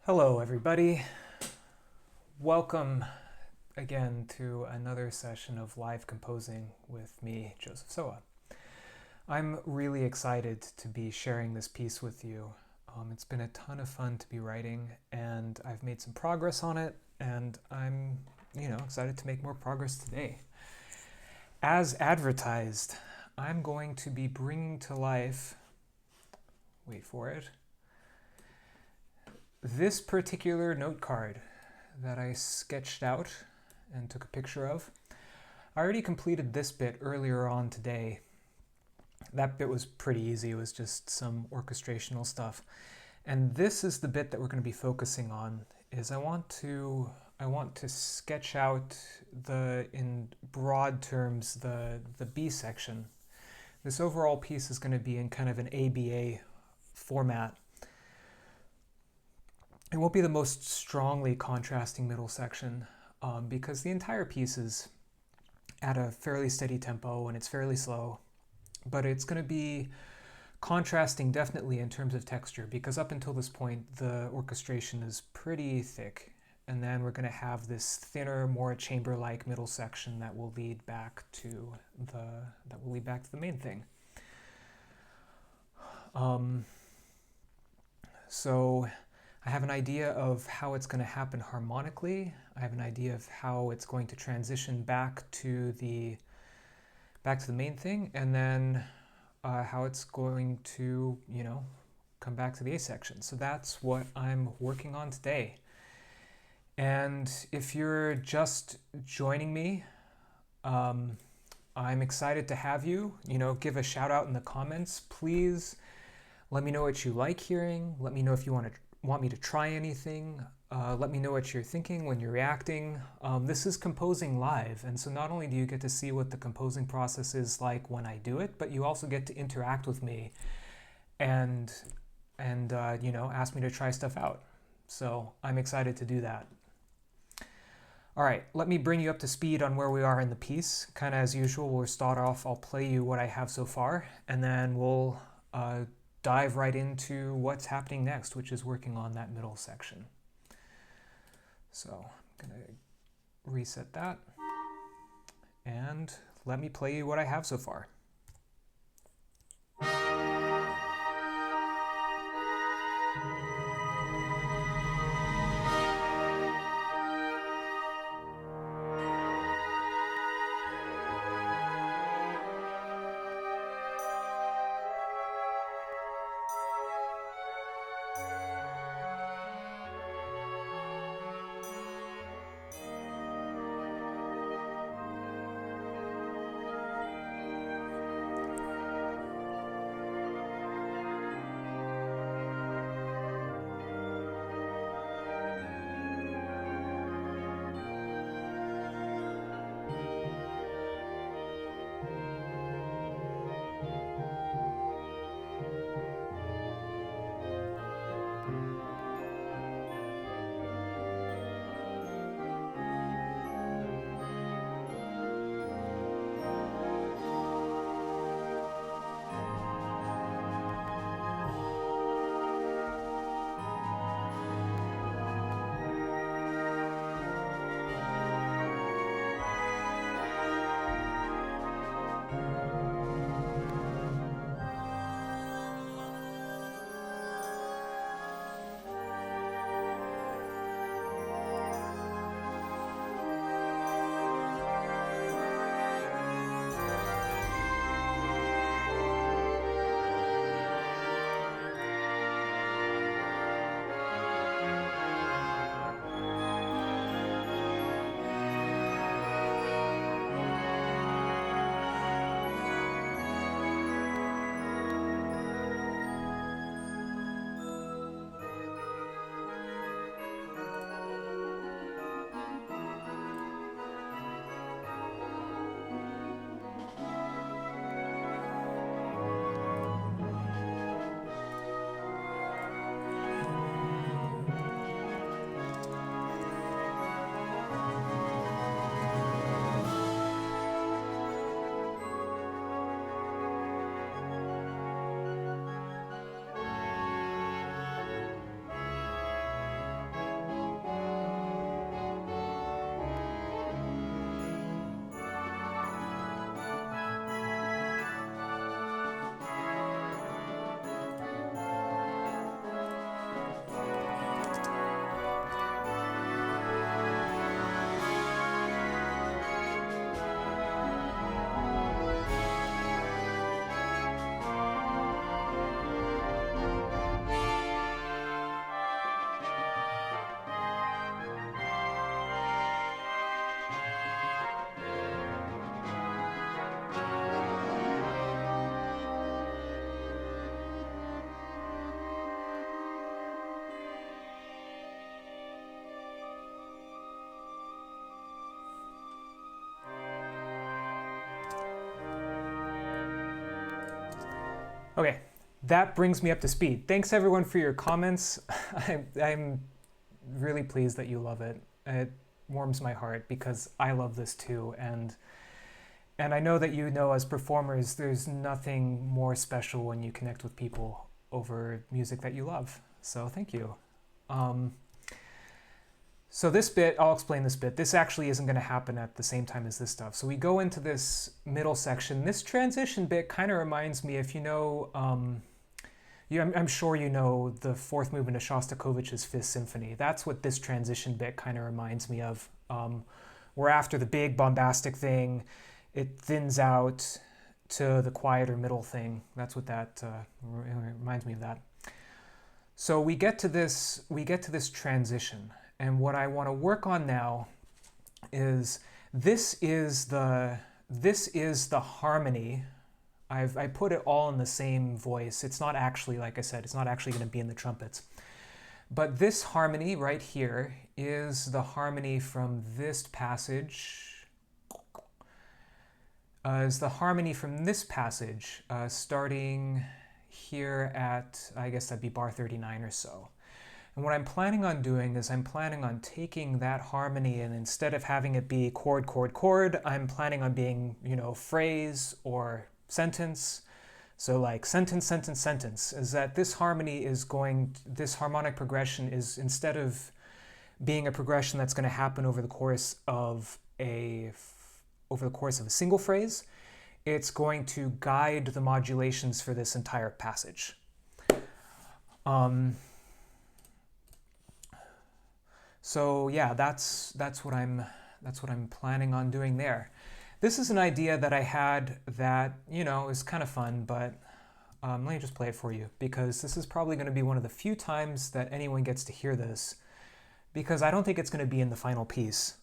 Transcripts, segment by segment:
Hello, everybody. Welcome again to another session of live composing with me, Joseph Soa. I'm really excited to be sharing this piece with you. It's been a ton of fun to be writing, and I've made some progress on it, and I'm, excited to make more progress today. As advertised, I'm going to be bringing to life, wait for it, this particular note card that I sketched out and took a picture of. I already completed this bit earlier on today. That bit was pretty easy. It was just some orchestrational stuff. And this is the bit that we're going to be focusing on. I want to sketch out in broad terms the B section. This overall piece is going to be in kind of an ABA format. It won't be the most strongly contrasting middle section because the entire piece is at a fairly steady tempo and it's fairly slow, but it's going to be contrasting definitely in terms of texture because up until this point the orchestration is pretty thick, and then we're going to have this thinner, more chamber-like middle section that will lead back to the main thing. So I have an idea of how it's going to happen harmonically. I have an idea of how it's going to transition back to the main thing, and then how it's going to, come back to the A section. So that's what I'm working on today. And if you're just joining me, I'm excited to have you. Give a shout out in the comments. Please let me know what you like hearing. Let me know if you want me to try anything. Let me know what you're thinking when you're reacting. This is composing live, and so not only do you get to see what the composing process is like when I do it, but you also get to interact with me and ask me to try stuff out. So I'm excited to do that. All right, let me bring you up to speed on where we are in the piece. Kind of as usual, we'll start off, I'll play you what I have so far, and then we'll dive right into what's happening next, which is working on that middle section. So I'm going to reset that, and let me play you what I have so far. Okay, that brings me up to speed. Thanks everyone for your comments. I'm really pleased that you love it. It warms my heart because I love this too, and I know that you know as performers, there's nothing more special when you connect with people over music that you love. So thank you. Um, so this bit, I'll explain this bit. This actually isn't going to happen at the same time as this stuff. So we go into this middle section. This transition bit kind of reminds me, if you know, I'm sure you know the fourth movement of Shostakovich's Fifth Symphony. That's what this transition bit kind of reminds me of. Where after the big bombastic thing, it thins out to the quieter middle thing. That's what that reminds me of that. So we get to this transition, and what I want to work on now is this is the harmony. I put it all in the same voice. It's not actually, like I said, it's not actually going to be in the trumpets. But this harmony right here is the harmony from this passage. Starting here at, I guess that'd be bar 39 or so. And what I'm planning on doing is I'm planning on taking that harmony, and instead of having it be chord, chord, chord, I'm planning on being, phrase or sentence. So like sentence, sentence, sentence, is that this harmonic progression is, instead of being a progression that's going to happen over the course of a single phrase, it's going to guide the modulations for this entire passage. So yeah, that's what I'm planning on doing there. This is an idea that I had that, is kind of fun, but let me just play it for you, because this is probably going to be one of the few times that anyone gets to hear this, because I don't think it's going to be in the final piece.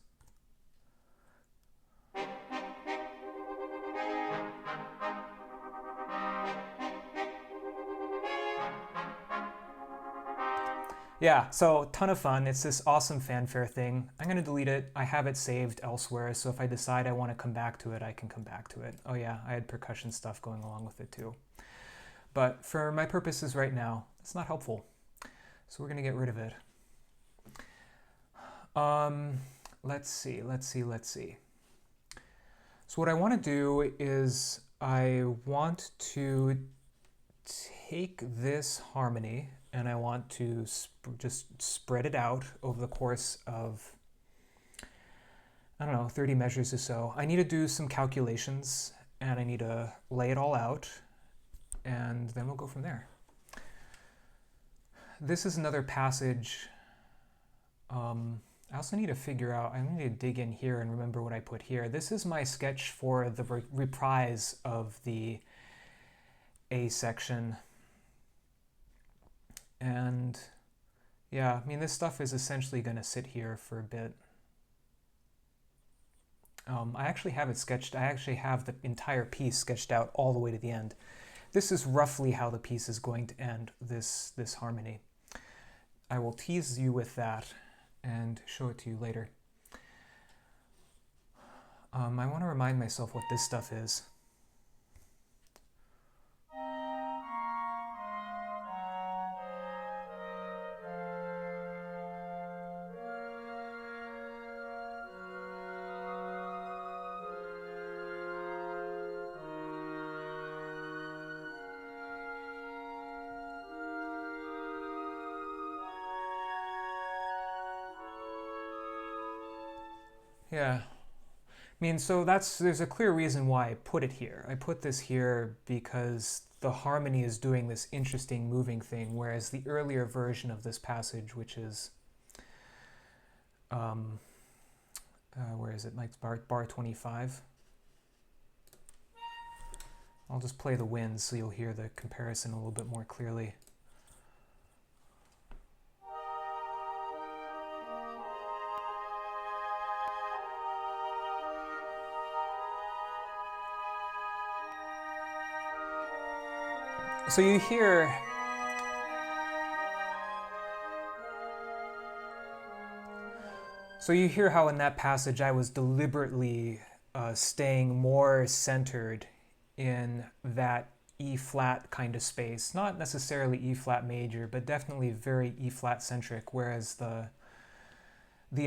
Yeah, so ton of fun. It's this awesome fanfare thing. I'm going to delete it. I have it saved elsewhere, so if I decide I want to come back to it, I can come back to it. Oh yeah, I had percussion stuff going along with it too. But for my purposes right now, it's not helpful. So we're going to get rid of it. Let's see. So what I want to do is I want to take this harmony and I want to just spread it out over the course of, 30 measures or so. I need to do some calculations and I need to lay it all out, and then we'll go from there. This is another passage. I also need to figure out, I need to dig in here and remember what I put here. This is my sketch for the reprise of the A section. And yeah, this stuff is essentially going to sit here for a bit. I actually have it sketched. I actually have the entire piece sketched out all the way to the end. This is roughly how the piece is going to end, this harmony. I will tease you with that and show it to you later. I want to remind myself what this stuff is. Yeah. So there's a clear reason why I put it here. I put this here because the harmony is doing this interesting moving thing, whereas the earlier version of this passage, which is, where is it? Like bar 25. I'll just play the winds so you'll hear the comparison a little bit more clearly. So you hear how in that passage I was deliberately staying more centered in that E flat kind of space, not necessarily E flat major, but definitely very E flat centric, whereas the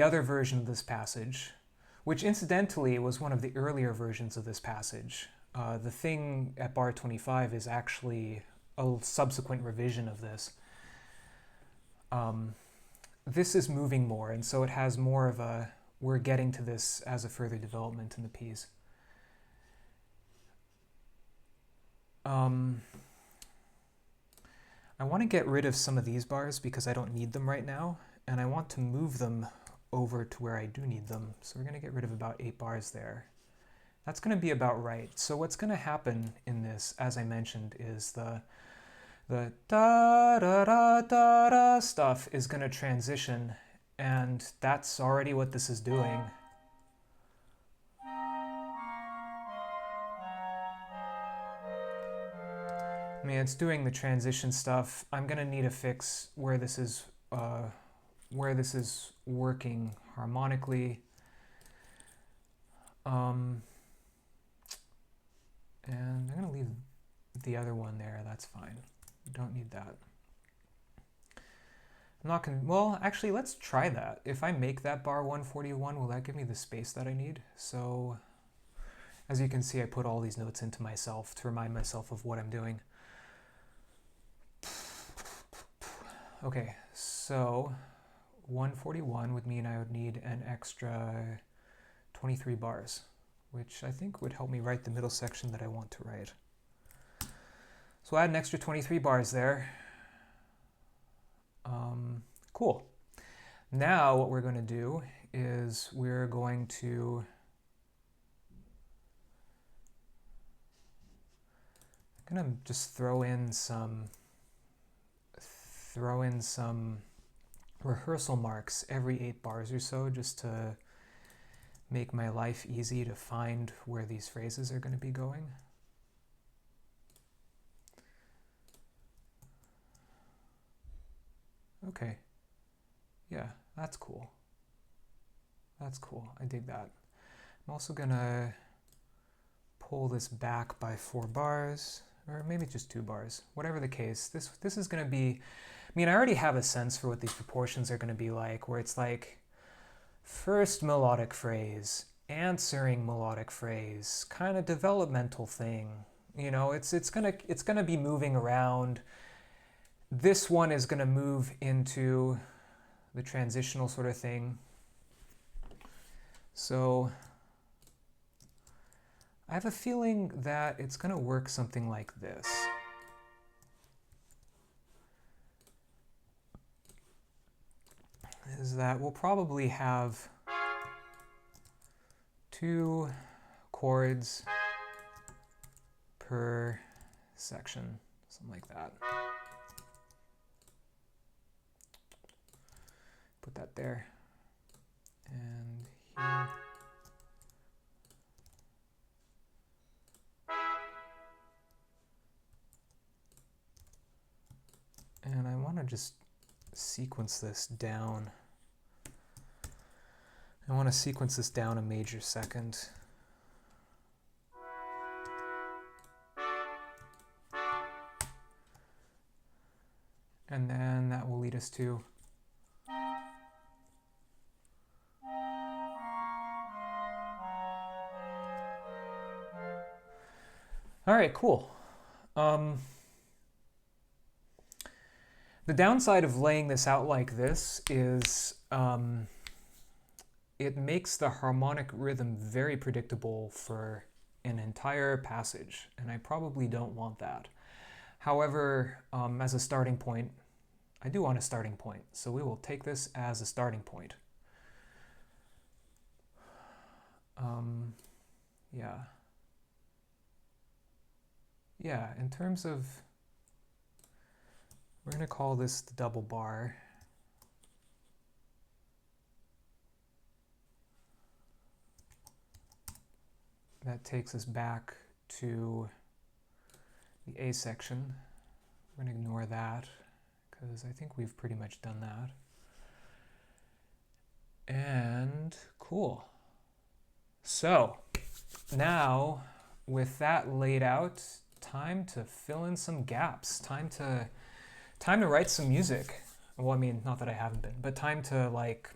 other version of this passage, which incidentally was one of the earlier versions of this passage, the thing at bar 25 is actually a subsequent revision of this. This is moving more, and so it has more of a, we're getting to this as a further development in the piece. I want to get rid of some of these bars because I don't need them right now, and I want to move them over to where I do need them. So we're going to get rid of about 8 bars there. That's going to be about right. So what's going to happen in this, as I mentioned, is the da da da da da stuff is going to transition, and that's already what this is doing. I mean, it's doing the transition stuff. I'm going to need a fix where this is working harmonically. And I'm going to leave the other one there. That's fine. Don't need that. I'm not going to, well, actually, let's try that. If I make that bar 141, will that give me the space that I need? So, as you can see, I put all these notes into myself to remind myself of what I'm doing. Okay, so 141 would mean I would need an extra 23 bars, which I think would help me write the middle section that I want to write. So add an extra 23 bars there. Cool. Now what we're going to do is we're going to just throw in some rehearsal marks every 8 bars or so, just to make my life easy to find where these phrases are going to be going. Okay. Yeah, that's cool. That's cool. I dig that. I'm also going to pull this back by 4 bars, or maybe just 2 bars. Whatever the case, this is going to be, I mean, I already have a sense for what these proportions are going to be like, where it's like first melodic phrase, answering melodic phrase, kind of developmental thing. You know, it's gonna be moving around. This one is gonna move into the transitional sort of thing. So I have a feeling that it's gonna work something like this. Is that we'll probably have 2 chords per section, something like that. Put that there. And here. And I want to just sequence this down. I want to sequence this down a major second. And then that will lead us to all right, cool. The downside of laying this out like this is it makes the harmonic rhythm very predictable for an entire passage, and I probably don't want that. However, as a starting point, I do want a starting point, so we will take this as a starting point. Yeah, in terms of, we're going to call this the double bar. That takes us back to the A section. We're going to ignore that because I think we've pretty much done that. And cool. So now with that laid out, time to fill in some gaps, time to write some music. Well, I mean, not that I haven't been, but time to, like,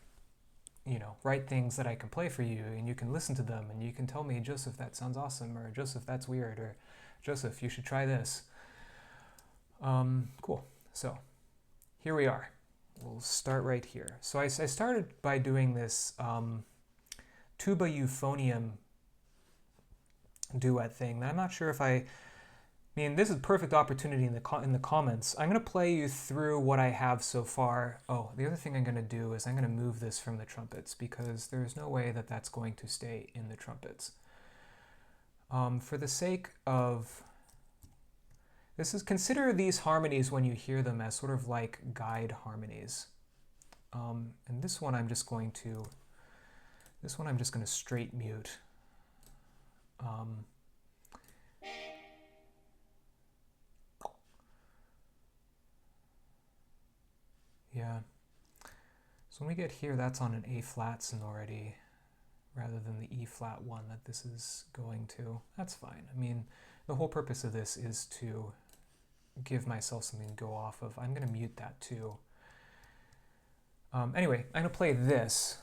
you know, write things that I can play for you, and you can listen to them, and you can tell me, Joseph, that sounds awesome, or Joseph, that's weird, or Joseph, you should try this. Cool. So here we are. We'll start right here. So I started by doing this tuba euphonium duet thing. I'm not sure if I mean, this is a perfect opportunity in the comments. I'm going to play you through what I have so far. Oh, the other thing I'm going to do is I'm going to move this from the trumpets because there's no way that that's going to stay in the trumpets. For the sake of... consider these harmonies when you hear them as sort of like guide harmonies. And this one I'm just going to straight mute. Yeah. So when we get here, that's on an A flat sonority rather than the E flat one that this is going to. That's fine. I mean, the whole purpose of this is to give myself something to go off of. I'm going to mute that too. Anyway, I'm going to play this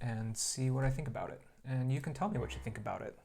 and see what I think about it. And you can tell me what you think about it.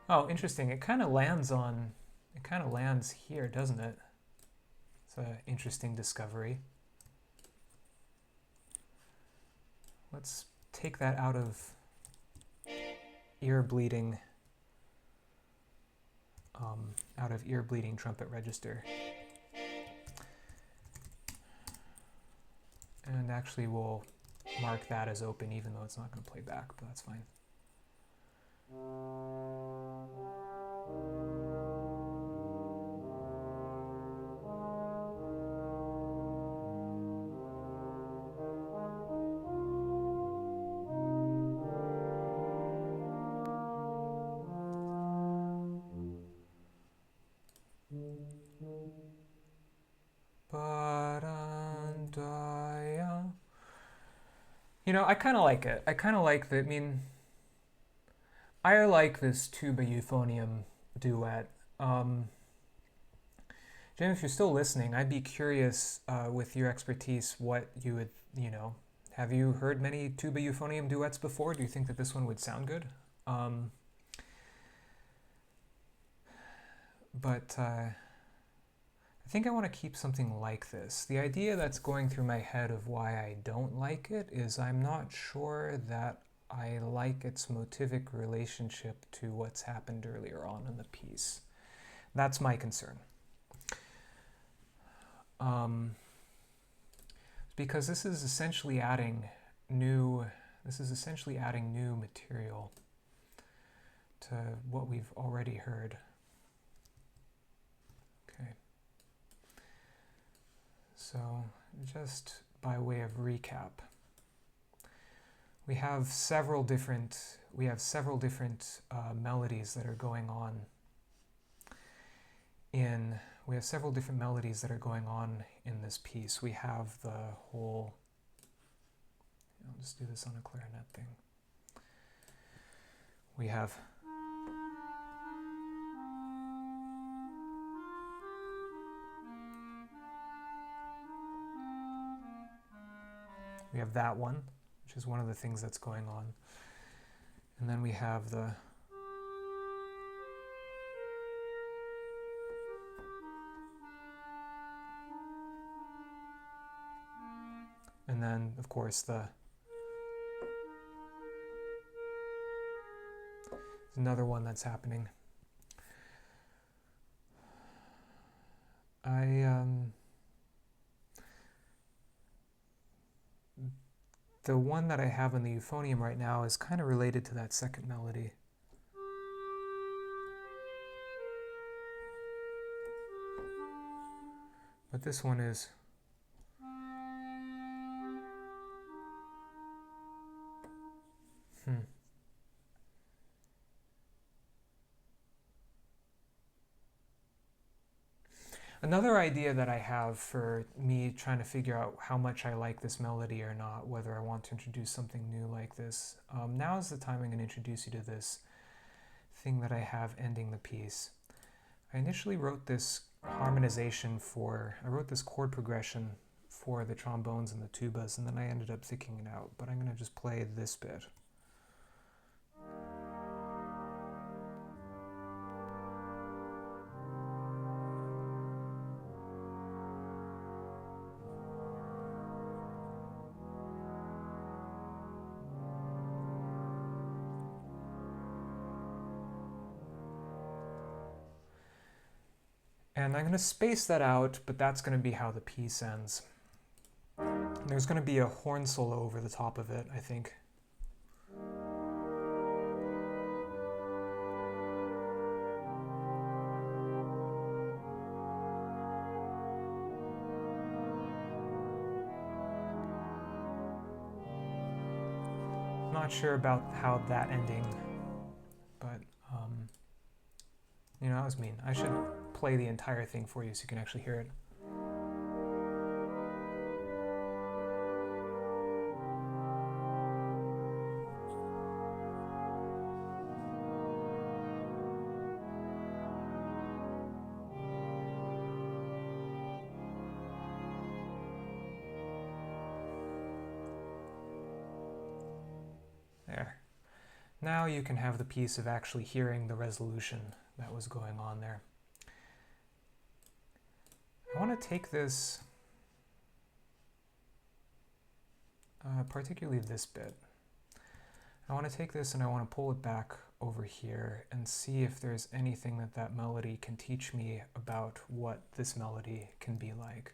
Oh, interesting. It kind of lands here, doesn't it? It's an interesting discovery. Let's take that out of ear bleeding trumpet register. And actually we'll mark that as open even though it's not going to play back, but that's fine. You know, I kind of like it. I kind of like the, I mean, I like this tuba euphonium duet. Jim, if you're still listening, I'd be curious with your expertise what you would, you know, have you heard many tuba euphonium duets before? Do you think that this one would sound good? But I think I want to keep something like this. The idea that's going through my head of why I don't like it is I'm not sure that I like its motivic relationship to what's happened earlier on in the piece. That's my concern. Because this is essentially adding new material to what we've already heard. Okay. So just by way of recap, we have several different melodies that are going on in this piece. We have the whole, I'll just do this on a clarinet thing. We have that one, which is one of the things that's going on. And then we have the and then of course there's another one that's happening. The one that I have in the euphonium right now is kind of related to that second melody. But this one is... Another idea that I have for me trying to figure out how much I like this melody or not, whether I want to introduce something new like this, now is the time I'm going to introduce you to this thing that I have ending the piece. I initially wrote this harmonization I wrote this chord progression for the trombones and the tubas, and then I ended up thinking it out, but I'm going to just play this bit. And I'm going to space that out, but that's going to be how the piece ends. There's going to be a horn solo over the top of it, I think. Not sure about how that ending, but you know, that was mean. I should play the entire thing for you so you can actually hear it. There. Now you can have the piece of actually hearing the resolution that was going on there. I want to take this, particularly this bit. I want to take this and I want to pull it back over here and see if there's anything that that melody can teach me about what this melody can be like.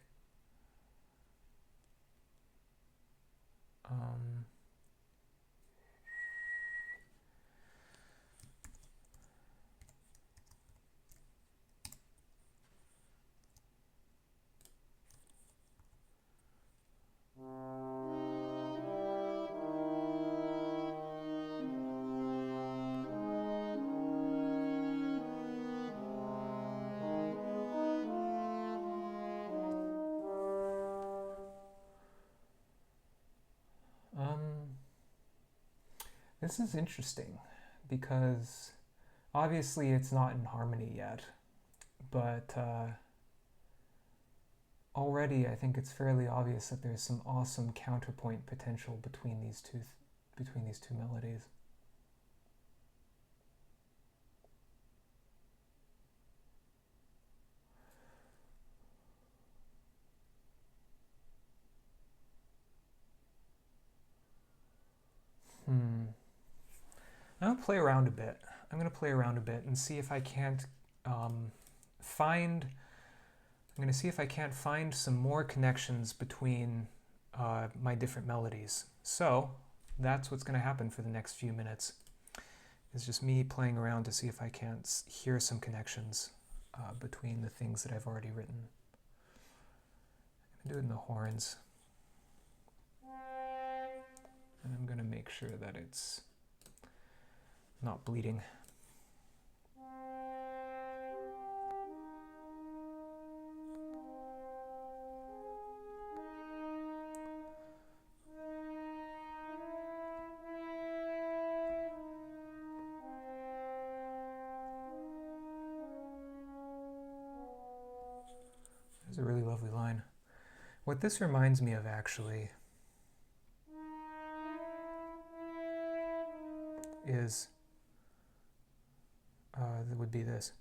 This is interesting because obviously it's not in harmony yet, but already I think it's fairly obvious that there's some awesome counterpoint potential between these two melodies. I'm going to play around a bit. I'm going to play around a bit and see if I can't find some more connections between my different melodies. So that's what's going to happen for the next few minutes. It's just me playing around to see if I can't hear some connections between the things that I've already written. I'm going to do it in the horns. And I'm going to make sure that it's not bleeding. There's a really lovely line. What this reminds me of actually is that would be this.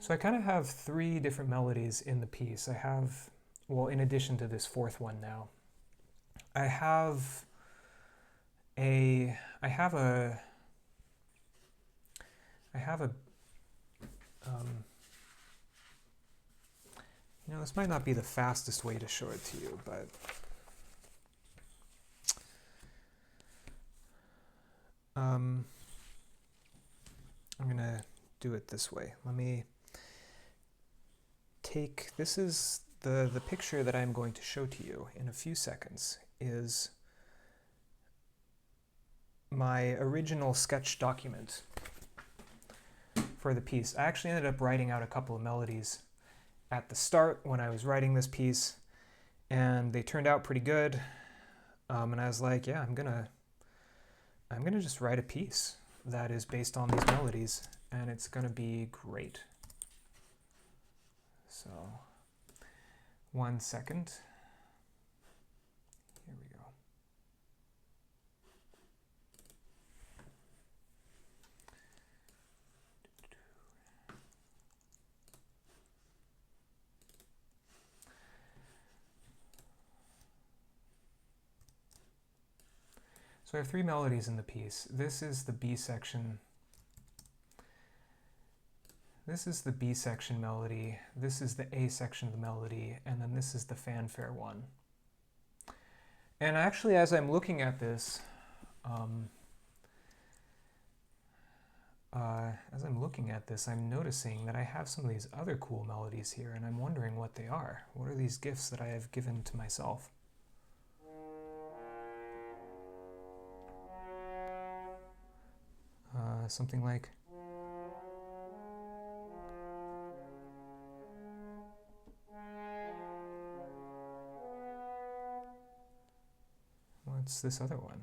So I kind of have three different melodies in the piece. I have, well, in addition to this fourth one now, I have a, I have a, I have a, you know, this might not be the fastest way to show it to you, but I'm gonna do it this way. Let me take, this is the picture that I'm going to show to you in a few seconds is my original sketch document for the piece. I actually ended up writing out a couple of melodies at the start when I was writing this piece, and they turned out pretty good. And I was like, yeah, I'm gonna just write a piece that is based on these melodies, and it's gonna be great. So, 1 second. Here we go. So I have three melodies in the piece. This is the B section. This is the B section melody. This is the A section of the melody, and then this is the fanfare one. And actually, as I'm looking at this, I'm noticing that I have some of these other cool melodies here, and I'm wondering what they are. What are these gifts that I have given to myself? Something like... What's this other one?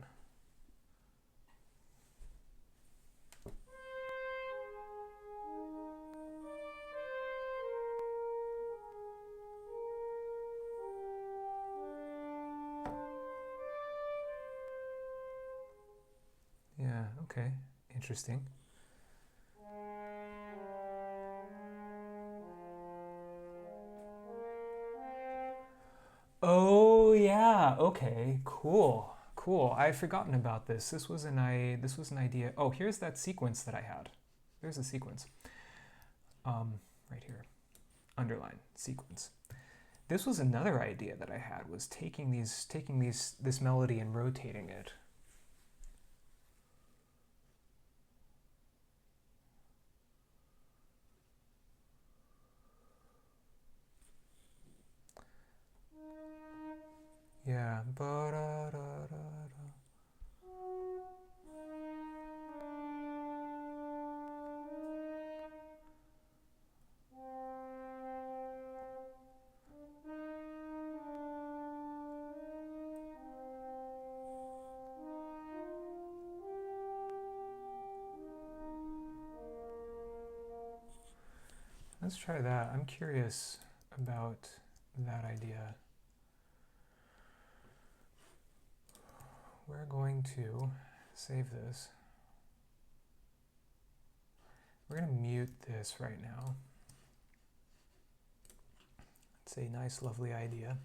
Yeah, okay, interesting. Oh yeah, okay, cool. Cool. I've forgotten about this. This was an idea. Oh, here's that sequence that I had. There's a sequence. Right here. Underline sequence. This was another idea that I had, was taking this melody and rotating it. Yeah. Let's try that. I'm curious about that idea. We're going to save this. We're going to mute this right now. It's a nice, lovely idea.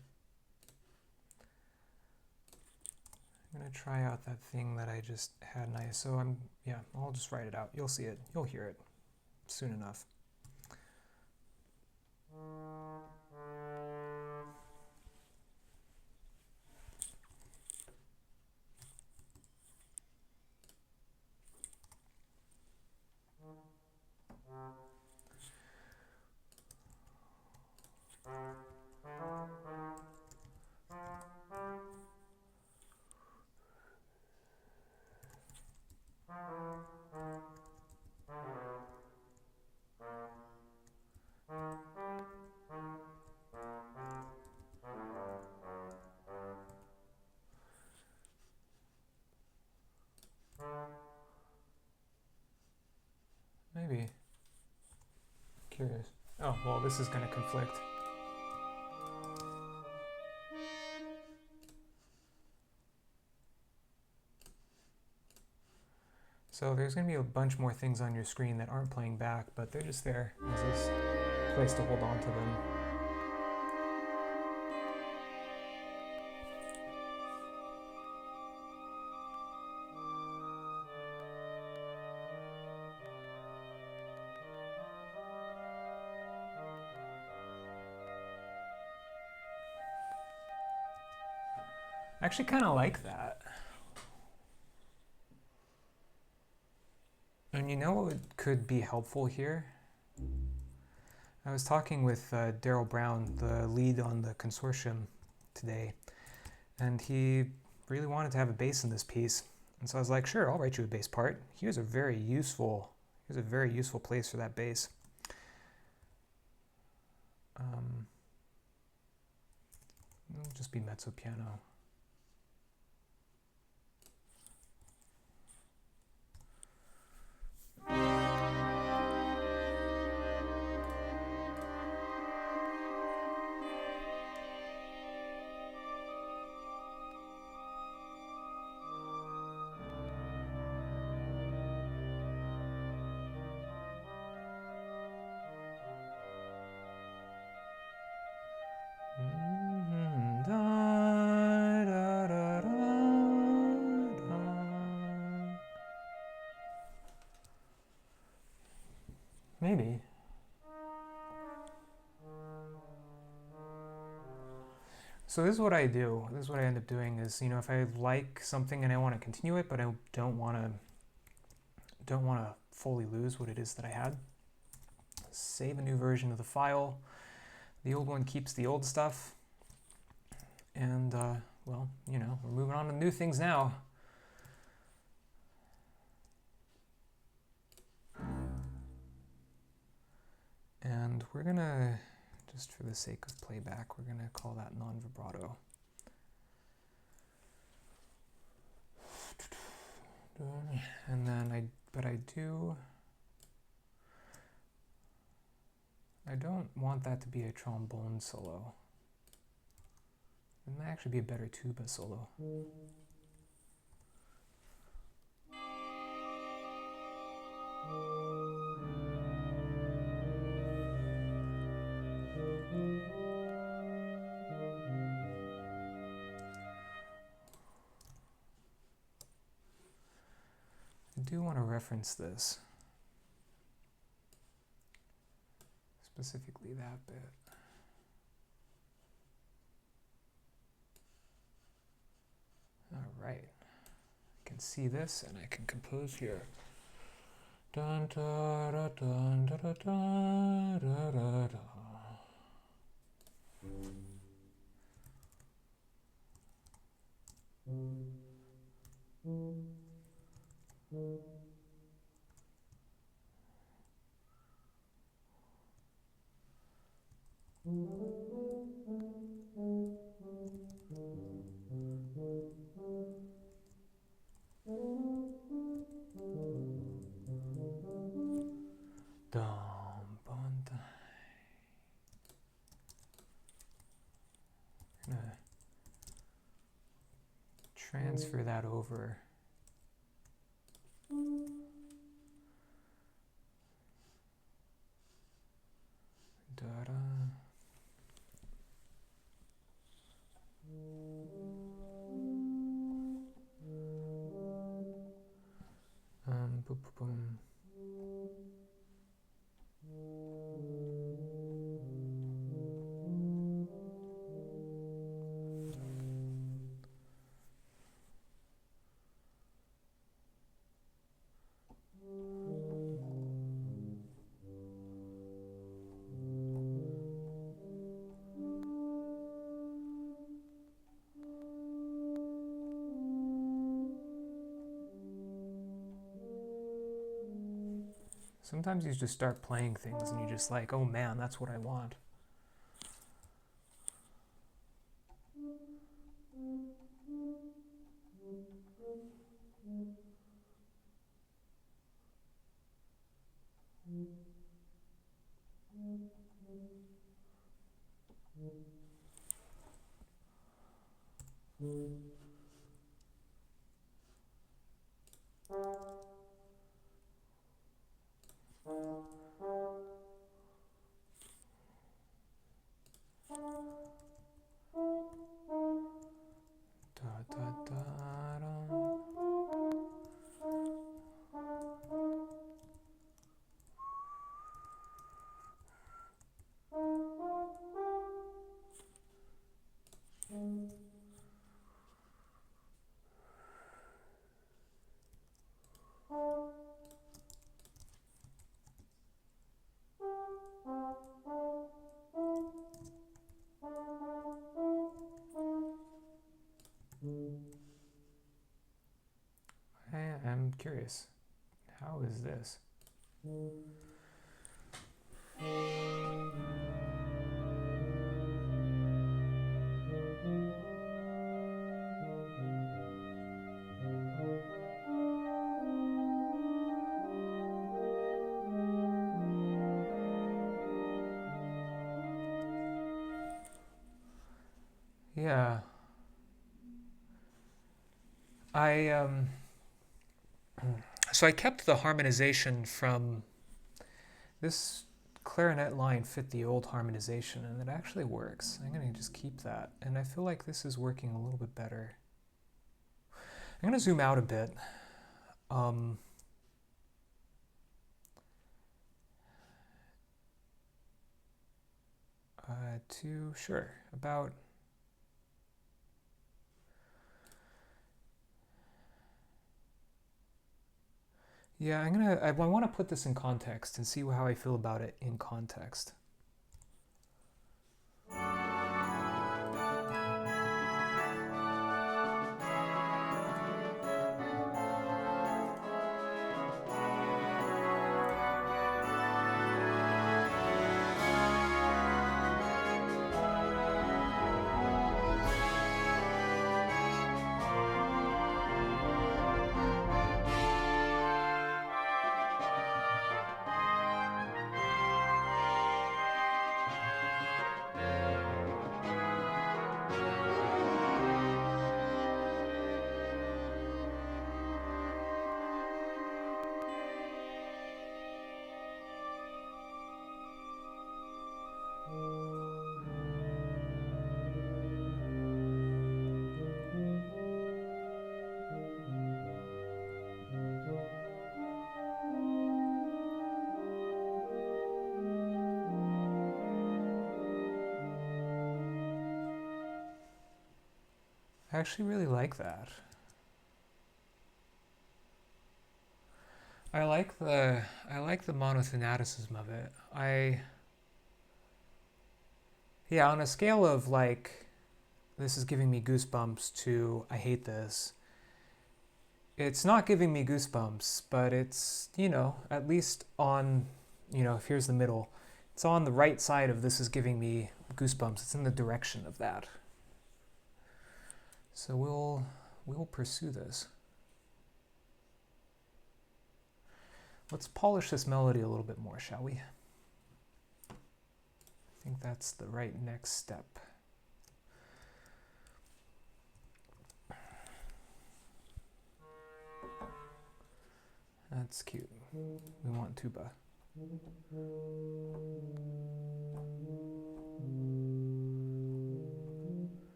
I'm going to try out that thing that I just had. So I'll just write it out. You'll see it. You'll hear it soon enough. Maybe. Curious. Oh, well, this is going to conflict. So there's going to be a bunch more things on your screen that aren't playing back, but they're just there as this place to hold on to them. I actually kind of like that. And you know what could be helpful here? I was talking with Daryl Brown, the lead on the consortium today, and he really wanted to have a bass in this piece. And so I was like, sure, I'll write you a bass part. Here's a very useful place for that bass. It'll just be mezzo piano. Maybe. So this is what I do. This is what I end up doing is, you know, if I like something and I want to continue it, but I don't want to fully lose what it is that I had, save a new version of the file. The old one keeps the old stuff. And, well, you know, we're moving on to new things now. And we're gonna, just for the sake of playback, we're gonna call that non-vibrato. And then I don't want that to be a trombone solo. It might actually be a better tuba solo. I do want to reference this, specifically that bit. All right, I can see this and I can compose here. Dun, da, da, dun, da, da, da, da, da, da. Transfer that over. Da-da. Boom, boom, boom. Sometimes you just start playing things and you're just like, oh man, that's what I want. curious. How is this? Yeah. So I kept the harmonization from this clarinet line fit the old harmonization, and it actually works. I'm going to just keep that, and I feel like this is working a little bit better. I'm going to zoom out a bit. Sure, about... Yeah, I want to put this in context and see how I feel about it in context. I actually really like that. I like the monothematicism of it. Yeah, on a scale of like, this is giving me goosebumps to I hate this. It's not giving me goosebumps, but it's, at least on, if here's the middle, it's on the right side of this is giving me goosebumps. It's in the direction of that. So we'll pursue this. Let's polish this melody a little bit more, shall we? I think that's the right next step. That's cute. We want tuba.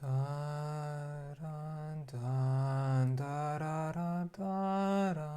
Da, da, da, da, da, da, da, da.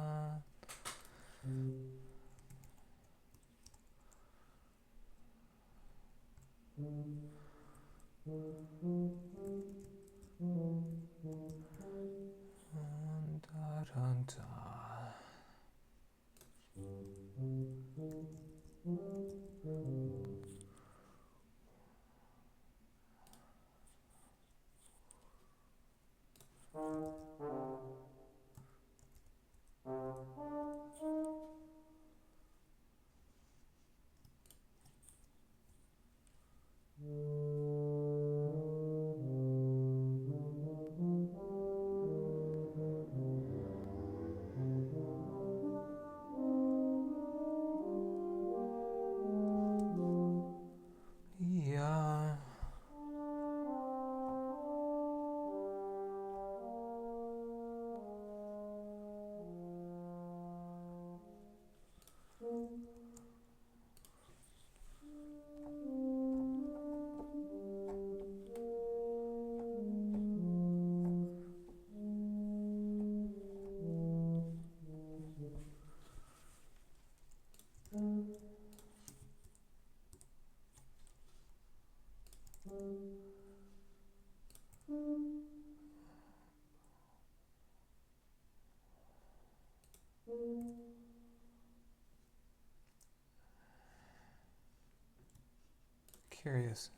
Yeah. Curious.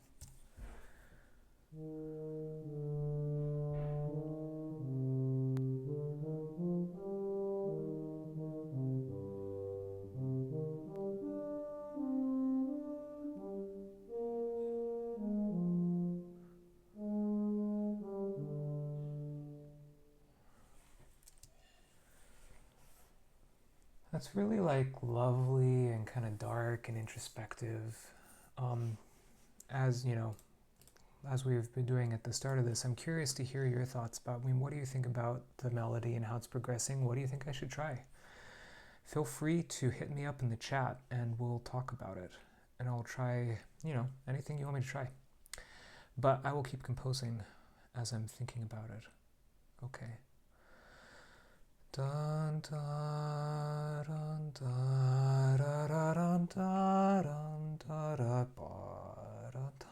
That's really like lovely and kind of dark and introspective. As you know, as we've been doing at the start of this, I'm curious to hear your thoughts about, what do you think about the melody and how it's progressing? What do you think I should try? Feel free to hit me up in the chat and we'll talk about it. And I'll try, anything you want me to try. But I will keep composing as I'm thinking about it. Okay. Dun, dun, dun, dun, dun, dun, dun, dun, dun, dun, dun.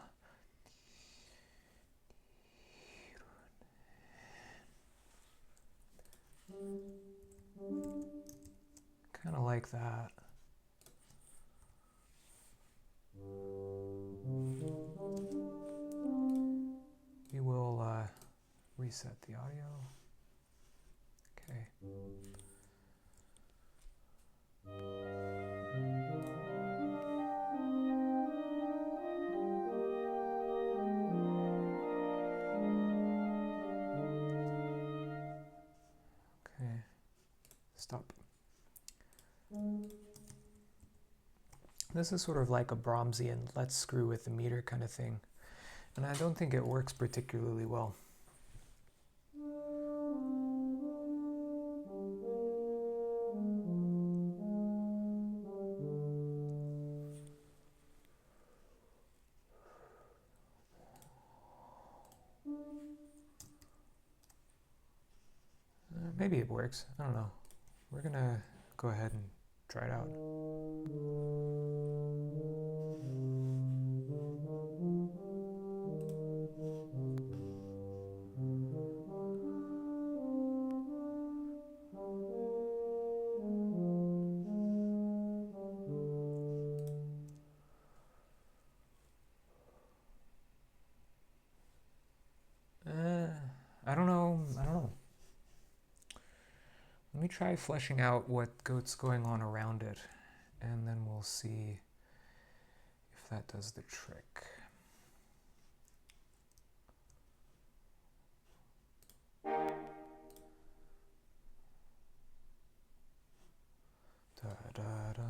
Kind of like that. We will reset the audio. Okay. Okay. Stop. This is sort of like a Brahmsian let's screw with the meter kind of thing. And I don't think it works particularly well. Maybe it works. I don't know. We're gonna go ahead and try it out. I don't know. Let me try fleshing out what's going on around it, and then we'll see if that does the trick. Da, da, da.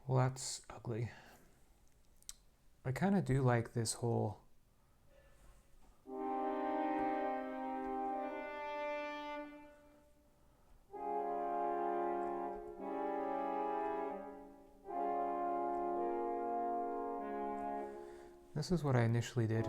Well, that's ugly. I kind of do like this whole this is what I initially did.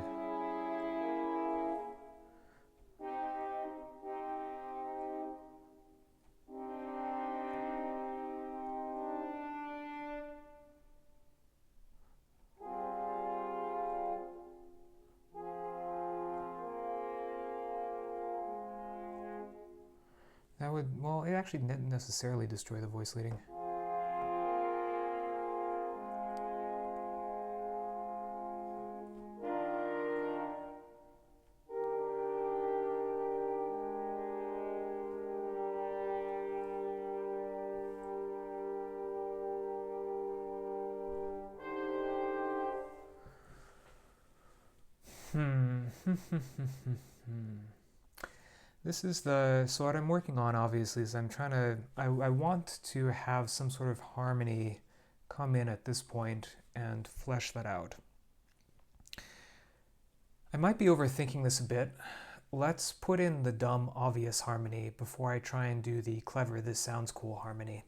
That would, well, it actually didn't necessarily destroy the voice leading. This is so what I'm working on, obviously, is I want to have some sort of harmony come in at this point and flesh that out. I might be overthinking this a bit. Let's put in the dumb, obvious harmony before I try and do the clever, this sounds cool harmony.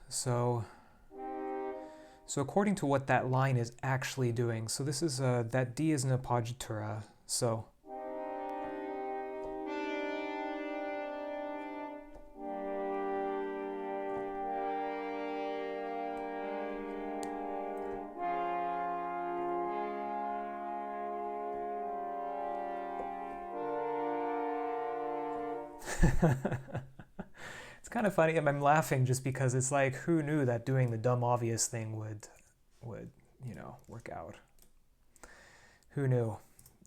So So according to what that line is actually doing, so this is that D is an appoggiatura, so it's kind of funny. I'm laughing just because it's like, who knew that doing the dumb obvious thing would work out? Who knew?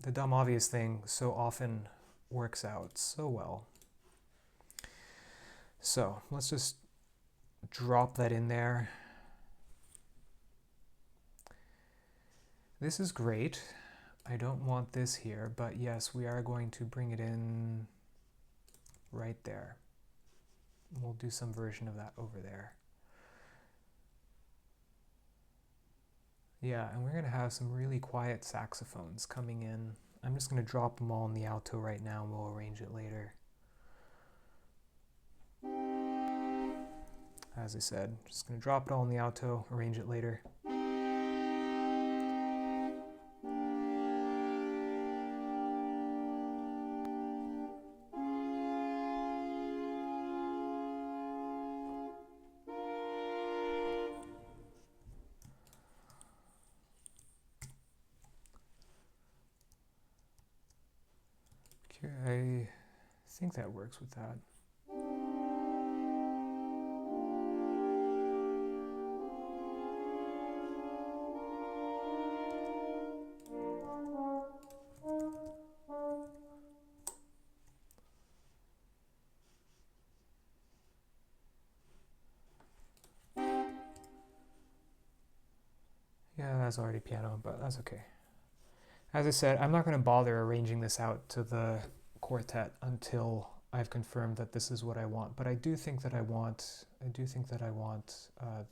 The dumb obvious thing so often works out so well. So let's just drop that in there. This is great. I don't want this here, but yes, we are going to bring it in right there. We'll do some version of that over there. Yeah, and we're going to have some really quiet saxophones coming in. I'm just going to drop them all in the alto right now and we'll arrange it later. As I said, just going to drop it all in the alto, arrange it later. Okay, I think that works with that. Yeah, that's already piano, but that's okay. As I said, I'm not going to bother arranging this out to the quartet until I've confirmed that this is what I want. But I do think that I want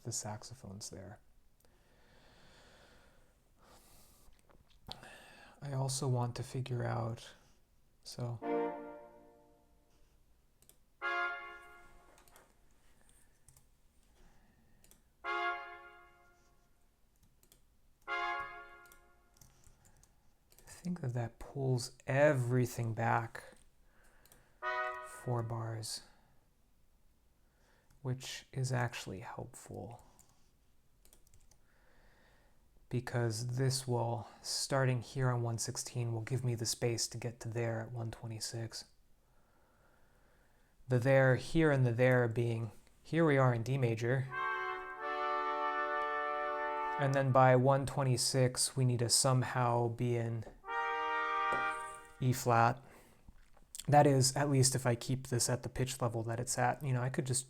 the saxophones there. I also want to figure out, so. I think that pulls everything back 4 bars, which is actually helpful because this will, starting here on 116, will give me the space to get to there at 126. The there, here, and the there being, here we are in D major, and then by 126 we need to somehow be in E flat. That is, at least if I keep this at the pitch level that it's at. You know, I could just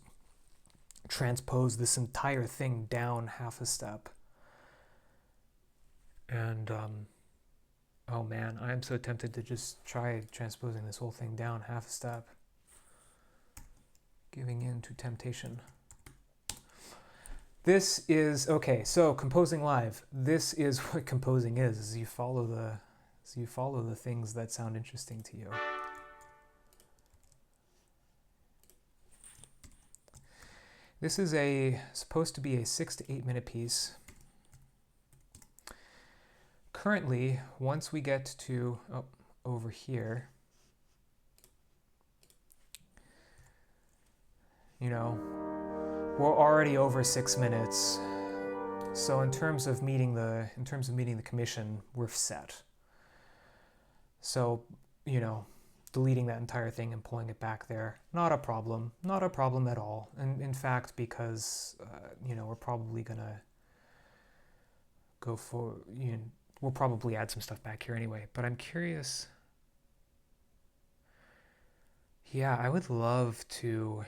transpose this entire thing down half a step. And, oh man, I am so tempted to just try transposing this whole thing down half a step. Giving in to temptation. This is, okay, so composing live. This is what composing is you follow the things that sound interesting to you. This is supposed to be a 6 to 8 minute piece. Currently, once we get to over here, you know, we're already over 6 minutes. So in terms of meeting the commission, we're set. So, you know, deleting that entire thing and pulling it back there, not a problem at all. And in fact, because you know, we're probably gonna go for, you know, we'll probably add some stuff back here anyway. But I'm curious. Yeah, I'd love to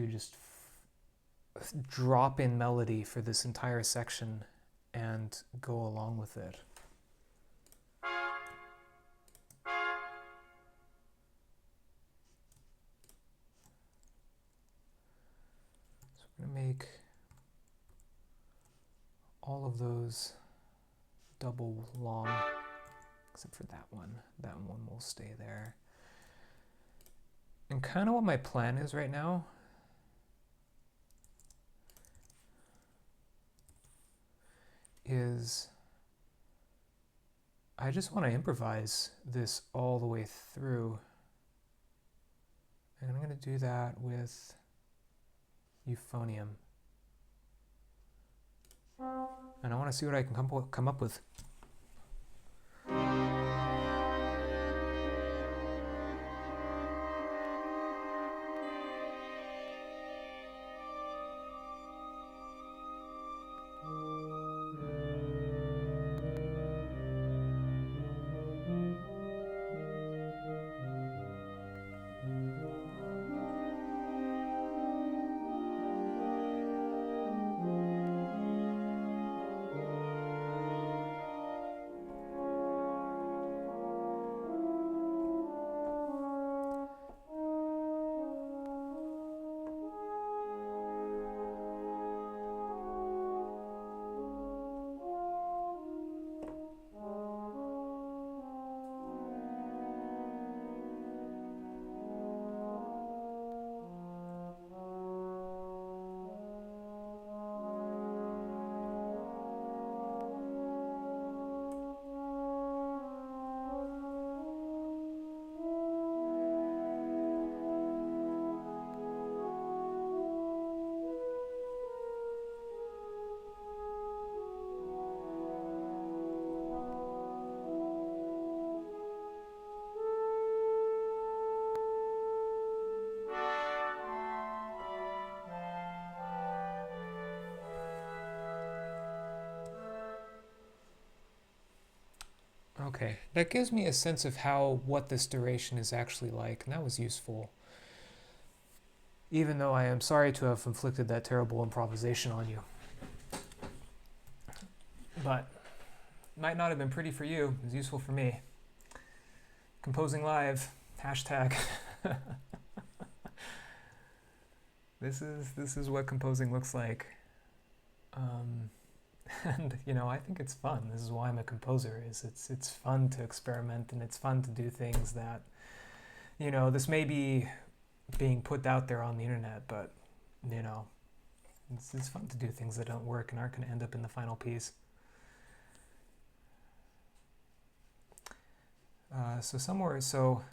just drop in melody for this entire section and go along with it. So we're going to make all of those double long, except for that one. That one will stay there. And kind of what my plan is right now is I just want to improvise this all the way through. And I'm going to do that with euphonium. And I want to see what I can come up with. Okay, that gives me a sense of what this duration is actually like, and that was useful. Even though I am sorry to have inflicted that terrible improvisation on you. But it might not have been pretty for you, it was useful for me. Composing live, hashtag. This is what composing looks like. And I think it's fun. This is why I'm a composer. It's fun to experiment, and it's fun to do things that, this may be being put out there on the internet, but it's fun to do things that don't work and aren't going to end up in the final piece. So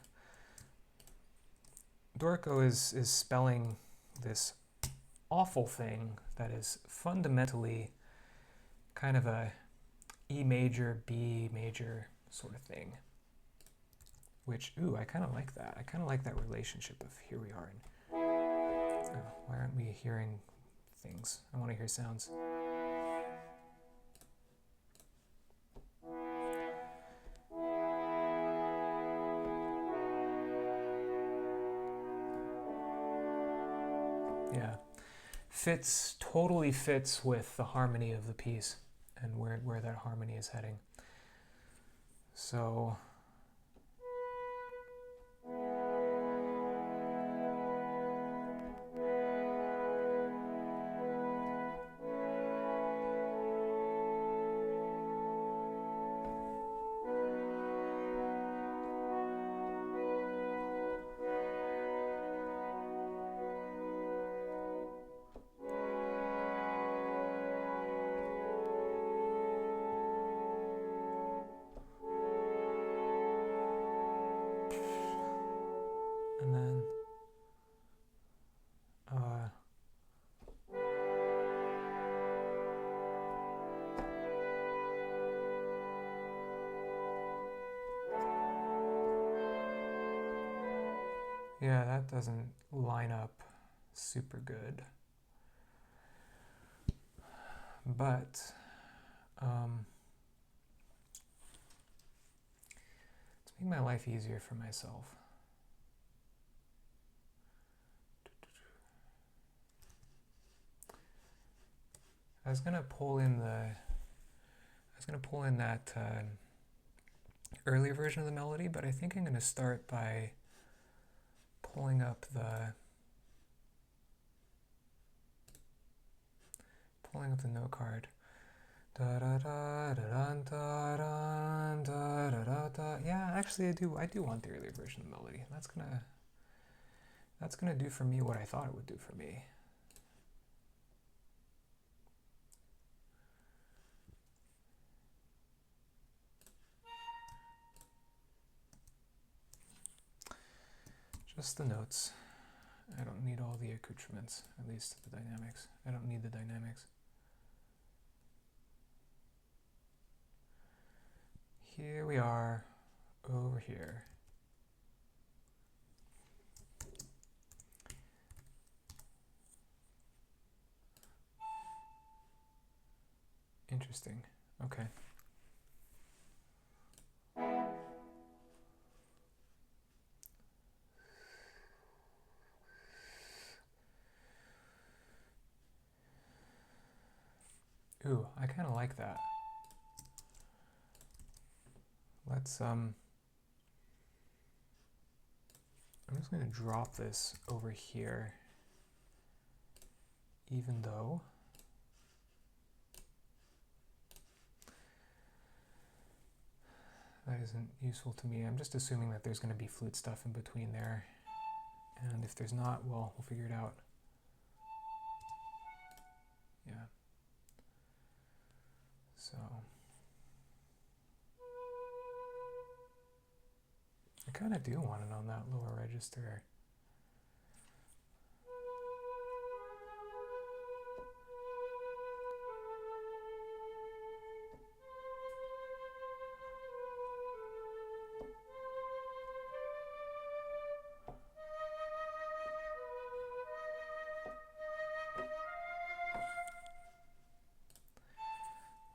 Dorico is spelling this awful thing that is fundamentally kind of a E major, B major sort of thing. Which, I kind of like that. I kind of like that relationship of here we are. Why aren't we hearing things? I want to hear sounds. Yeah. Totally fits with the harmony of the piece and where that harmony is heading. So yeah, that doesn't line up super good. But let's make my life easier for myself. I was gonna pull in that earlier version of the melody, but I think I'm gonna start by pulling up the note card. Da da da da da da da da da. Yeah, actually, I do want the earlier version of the melody. That's gonna do for me what I thought it would do for me. Just the notes. I don't need all the accoutrements, at least the dynamics. I don't need the dynamics. Here we are, over here. Interesting. Okay. Ooh, I kind of like that. Let's, I'm just going to drop this over here, even though that isn't useful to me. I'm just assuming that there's going to be flute stuff in between there. And if there's not, well, we'll figure it out. Yeah. So I kind of do want it on that lower register.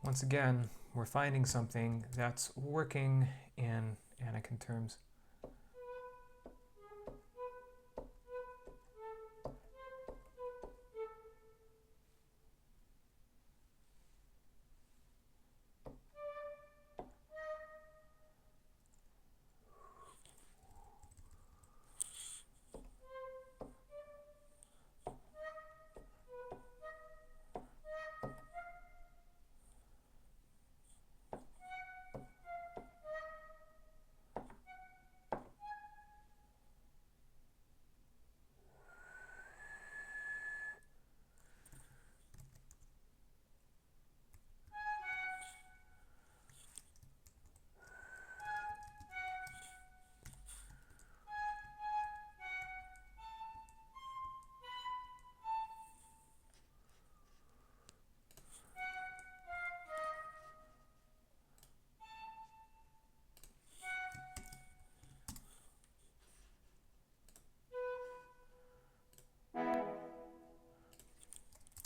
Once again, we're finding something that's working in Anakin terms.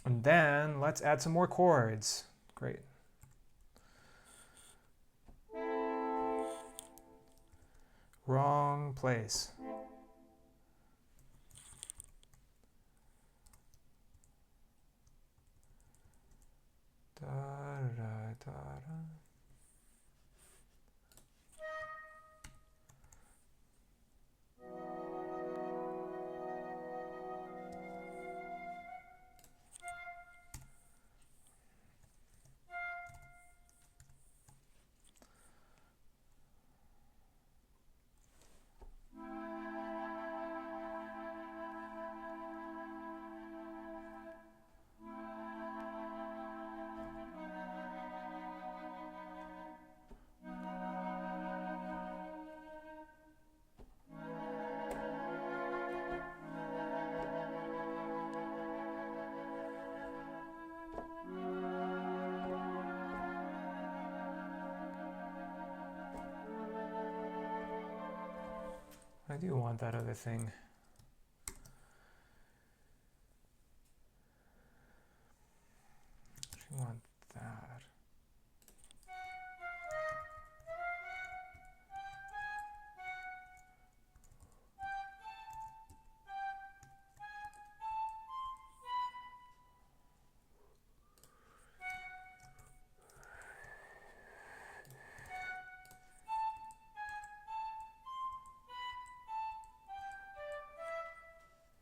And then let's add some more chords. Great. Wrong place. Da, da, da, da. I do want that other thing. I want that.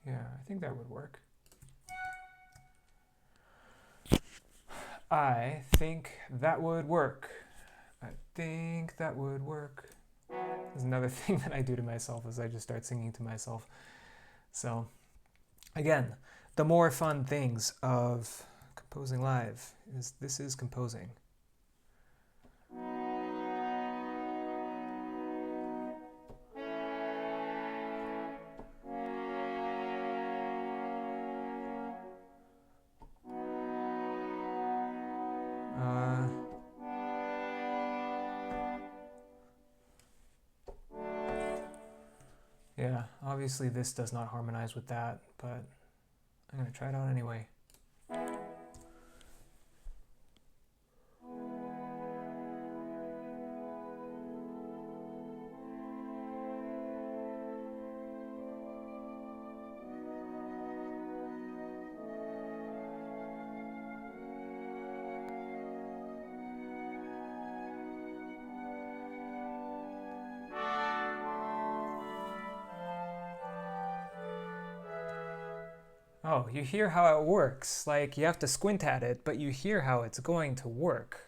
Yeah, I think that would work. I think that would work. I think that would work. There's another thing that I do to myself is I just start singing to myself. So, again, the more fun things of composing live is this is composing. Yeah, obviously this does not harmonize with that, but I'm going to try it out anyway. Oh, you hear how it works. Like, you have to squint at it, but you hear how it's going to work.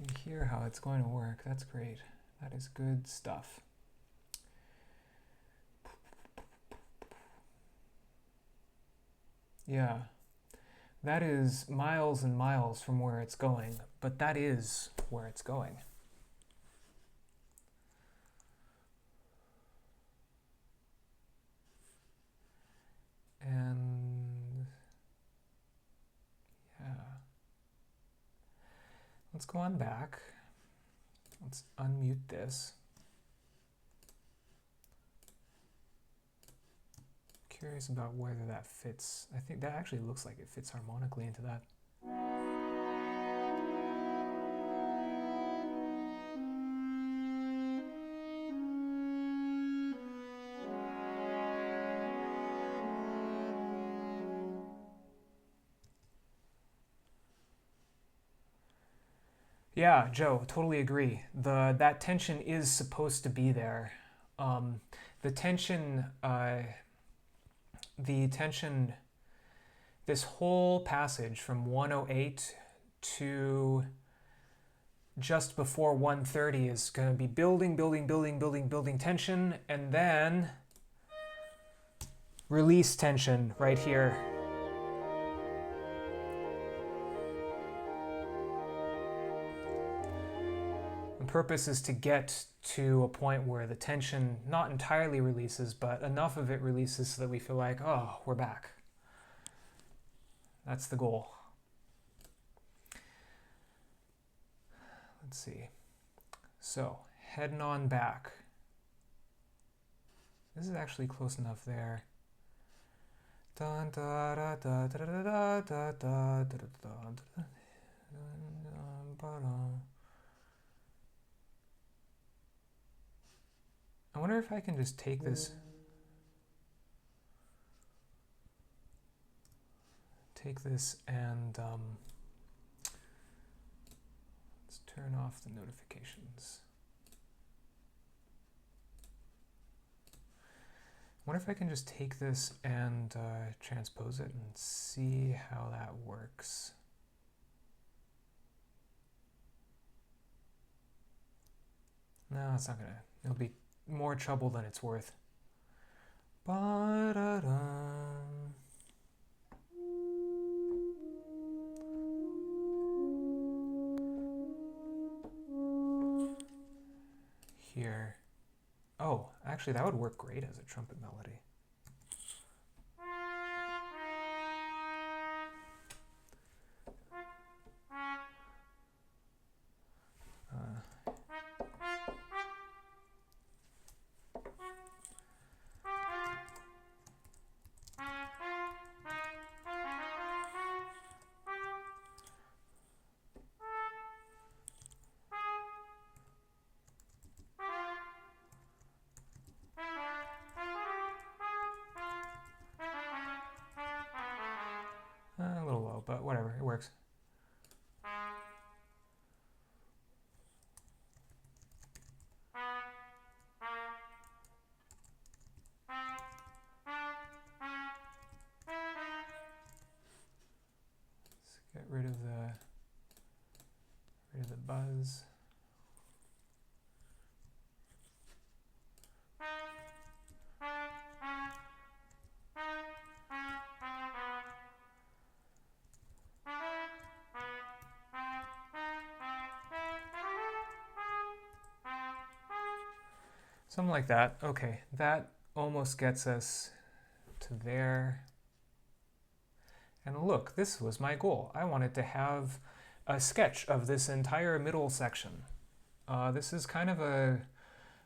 You hear how it's going to work. That's great. That is good stuff. Yeah. That is miles and miles from where it's going, but that is where it's going. And yeah, let's go on back. Let's unmute this. Curious about whether that fits. I think that actually looks like it fits harmonically into that. Yeah, Joe, totally agree. That tension is supposed to be there. The tension, this whole passage from 108 to just before 130 is going to be building tension, and then release tension right here. The purpose is to get to a point where the tension not entirely releases, but enough of it releases so that we feel like, oh, we're back. That's the goal. Let's see. So, heading on back. This is actually close enough there. Dun, da, da, da, da, da, da, da, da, da, da, I wonder if I can just take this and let's turn off the notifications. I wonder if I can just take this and transpose it and see how that works. No, it's not gonna. It'll be more trouble than it's worth. Ba-da-dum. Here. Oh, actually that would work great as a trumpet melody. A little low, but whatever, it works. Let's get rid of the buzz. Something like that. Okay, that almost gets us to there. And look, this was my goal. I wanted to have a sketch of this entire middle section. This is kind of a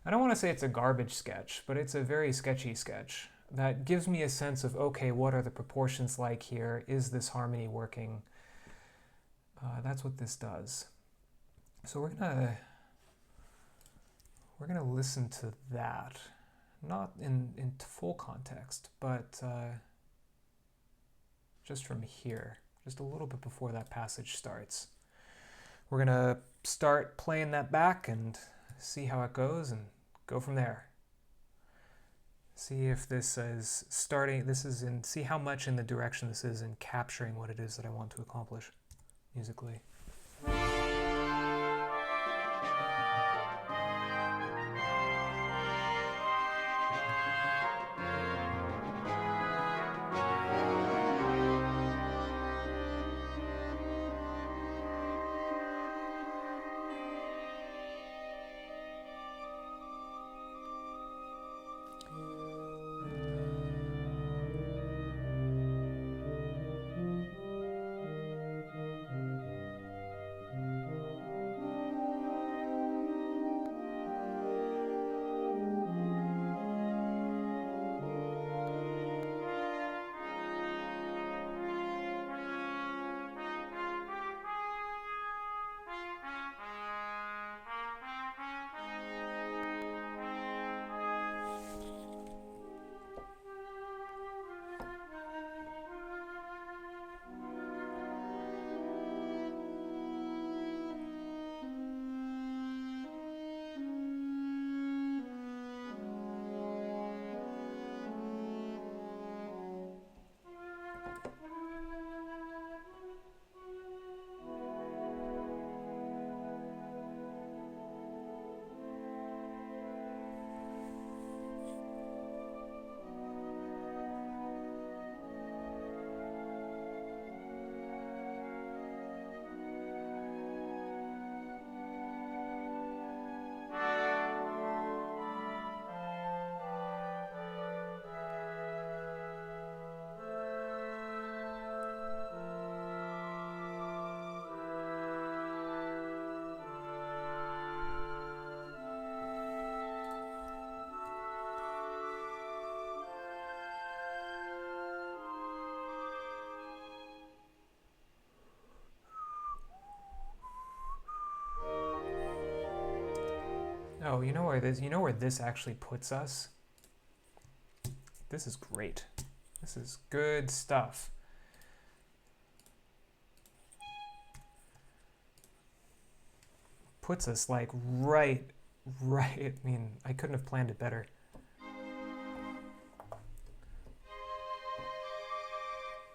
I don't want to say it's a garbage sketch, but it's a very sketchy sketch that gives me a sense of, okay, what are the proportions like here? Is this harmony working? That's what this does. So we're gonna listen to that, not in full context, but just from here, just a little bit before that passage starts. We're gonna start playing that back and see how it goes and go from there. See if this is see how much in the direction this is in capturing what it is that I want to accomplish musically. Oh, you know where this actually puts us? This is great. This is good stuff. Puts us like right, I mean, I couldn't have planned it better.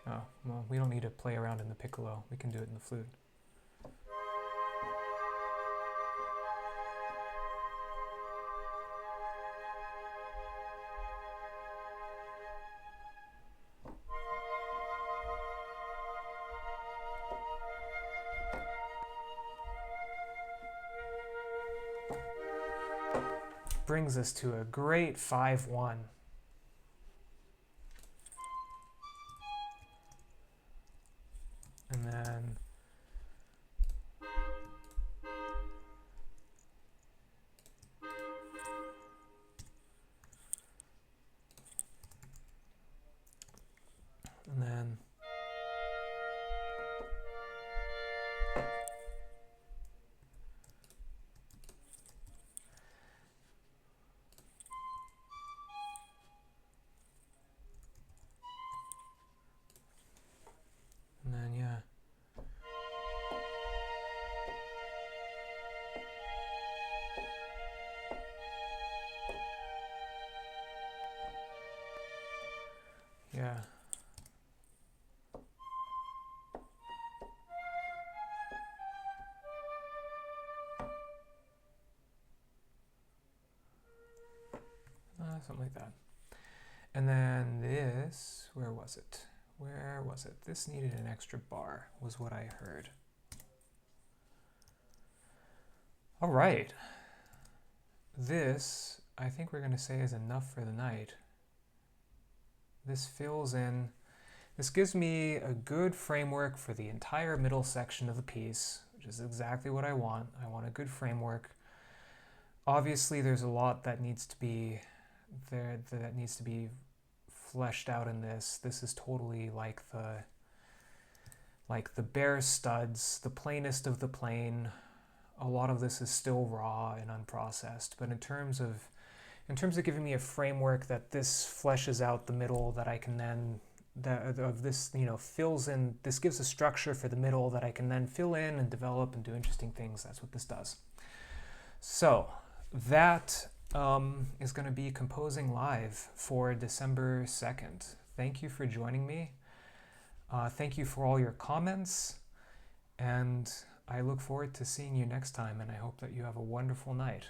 Oh, well, we don't need to play around in the piccolo. We can do it in the flute. Brings us to a great 5-1. And then yeah. Yeah. Something like that. And then this, where was it? Where was it? This needed an extra bar, was what I heard. All right. This, I think we're going to say is enough for the night. This fills in, this gives me a good framework for the entire middle section of the piece, which is exactly what I want. I want a good framework. Obviously, there's a lot that needs to be fleshed out in this. This is totally like the bare studs, the plainest of the plain. A lot of this is still raw and unprocessed, but in terms of giving me a framework that this fleshes out the middle, that I can then fills in, this gives a structure for the middle that I can then fill in and develop and do interesting things. That's what this does. So that is going to be Composing Live for December 2nd. Thank you for joining me. Thank you for all your comments, and I look forward to seeing you next time, and I hope that you have a wonderful night.